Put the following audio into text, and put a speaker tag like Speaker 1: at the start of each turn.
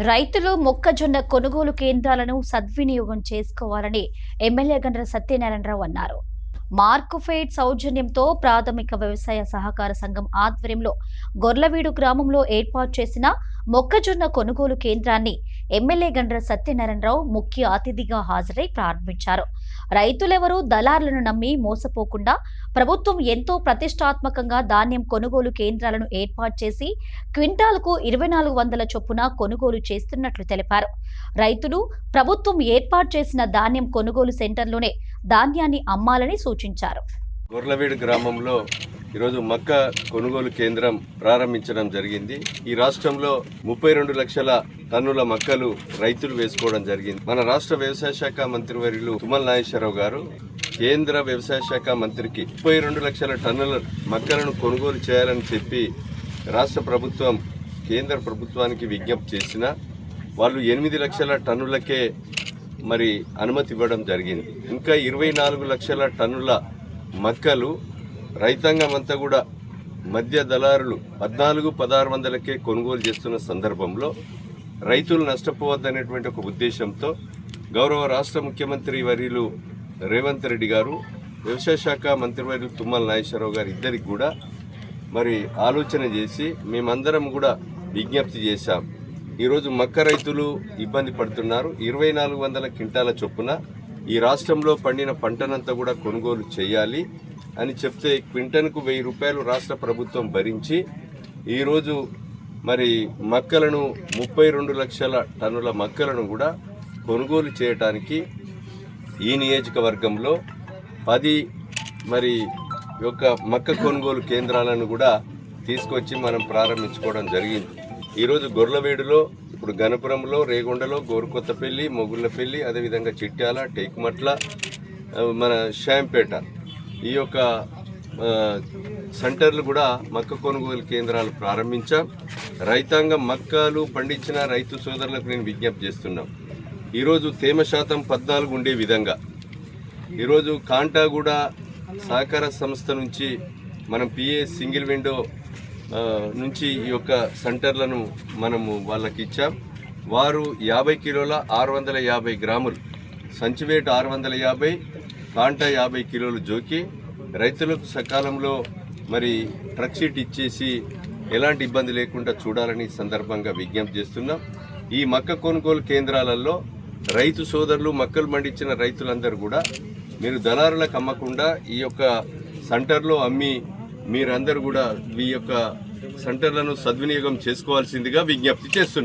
Speaker 1: రైతులు మొక్కజొన్న కొనుగోలు కేంద్రాలను సద్వినియోగం చేసుకోవాలని ఎమ్మెల్యే గండ్ర సత్యనారాయణరావు అన్నారు. మార్కుఫెడ్ సౌజన్యంతో ప్రాథమిక వ్యవసాయ సహకార సంఘం ఆధ్వర్యంలో గొర్లవీడు గ్రామంలో ఏర్పాటు చేసిన మొక్కజొన్న కొనుగోలు కేంద్రాన్ని ఎమ్మెల్యే గండ్ర సత్యనారాయణరావు ముఖ్య అతిథిగా హాజరై ప్రారంభించారు. రైతులెవరూ దళారులను నమ్మి మోసపోకుండా ప్రభుత్వం ఎంతో ప్రతిష్టాత్మకంగా ధాన్యం కొనుగోలు కేంద్రాలను ఏర్పాటు చేసి క్వింటాల్కు 2400 చొప్పున కొనుగోలు చేస్తున్నట్లు తెలిపారు. రైతులు ప్రభుత్వం ఏర్పాటు చేసిన ధాన్యం కొనుగోలు సెంటర్లోనే ధాన్యాన్ని అమ్మాలని సూచించారు.
Speaker 2: గొర్లవీడు గ్రామంలో ఈరోజు మక్క కొనుగోలు కేంద్రం ప్రారంభించడం జరిగింది. ఈ రాష్ట్రంలో 32 లక్షల టన్నుల మక్కలు రైతులు వేసుకోవడం జరిగింది. మన రాష్ట్ర వ్యవసాయ శాఖ మంత్రివర్యులు తుమ్మల నాగేశ్వరరావు గారు కేంద్ర వ్యవసాయ శాఖ మంత్రికి 32 లక్షల టన్నుల మక్కలను కొనుగోలు చేయాలని చెప్పి రాష్ట్ర ప్రభుత్వం కేంద్ర ప్రభుత్వానికి విజ్ఞప్తి చేసిన వాళ్ళు 8 లక్షల టన్నులకే మరి అనుమతి ఇవ్వడం జరిగింది. ఇంకా 24 లక్షల టన్నుల మక్కలు రైతాంగం అంతా కూడా మధ్య దళారులు 14,1600కే కొనుగోలు చేస్తున్న సందర్భంలో రైతులు నష్టపోవద్దనేటువంటి ఒక ఉద్దేశంతో గౌరవ రాష్ట్ర ముఖ్యమంత్రి వర్యులు రేవంత్ రెడ్డి గారు, వ్యవసాయ శాఖ మంత్రివర్యులు తుమ్మల నాగేశ్వరరావు గారు ఇద్దరికి కూడా మరి ఆలోచన చేసి మేమందరం కూడా విజ్ఞప్తి చేశాం. ఈరోజు మక్క రైతులు ఇబ్బంది పడుతున్నారు. 2400 క్వింటాల చొప్పున ఈ రాష్ట్రంలో పండిన పంటనంతా కూడా కొనుగోలు చేయాలి అని చెప్తే క్వింటన్కు 1000 రూపాయలు రాష్ట్ర ప్రభుత్వం భరించి ఈరోజు మరి మక్కలను 32 లక్షల టన్నుల మక్కలను కూడా కొనుగోలు చేయటానికి ఈ నియోజకవర్గంలో 10 మరి యొక్క మక్క కొనుగోలు కేంద్రాలను కూడా తీసుకొచ్చి మనం ప్రారంభించుకోవడం జరిగింది. ఈరోజు గొర్లవేడులో, ఇప్పుడు గణపురంలో, రేగొండలో, గోరుకొత్తపల్లి, మొగుళ్ళపల్లి, అదేవిధంగా చిట్యాల, టేకుమట్ల, మన శాంపేట ఈ యొక్క సెంటర్లు కూడా మక్క కొనుగోలు కేంద్రాలు ప్రారంభించాం. రైతాంగం మక్కలు పండించిన రైతు సోదరులకు నేను విజ్ఞప్తి చేస్తున్నాం. ఈరోజు తేమ శాతం 14 ఉండే విధంగా ఈరోజు కాంటాగూడ సహకార సంస్థ నుంచి మనం పిఏ సింగిల్ విండో నుంచి ఈ యొక్క సెంటర్లను మనము వాళ్ళకి ఇచ్చాం. వారు 50 కిలోల 650 గ్రాములు, సంచివేటు 650, కాంటా 50 కిలోలు జోకి రైతులకు సకాలంలో మరి ట్రక్ షీట్ ఇచ్చేసి ఎలాంటి ఇబ్బంది లేకుండా చూడాలని సందర్భంగా విజ్ఞప్తి చేస్తున్నాం. ఈ మక్క కొనుగోలు కేంద్రాలలో రైతు సోదరులు, మక్కలు పండించిన రైతులందరూ కూడా మీరు దళారులకు అమ్మకుండా ఈ యొక్క సెంటర్లో అమ్మి మీరందరూ కూడా ఈ యొక్క సెంటర్లను సద్వినియోగం చేసుకోవాల్సిందిగా విజ్ఞప్తి చేస్తున్నారు.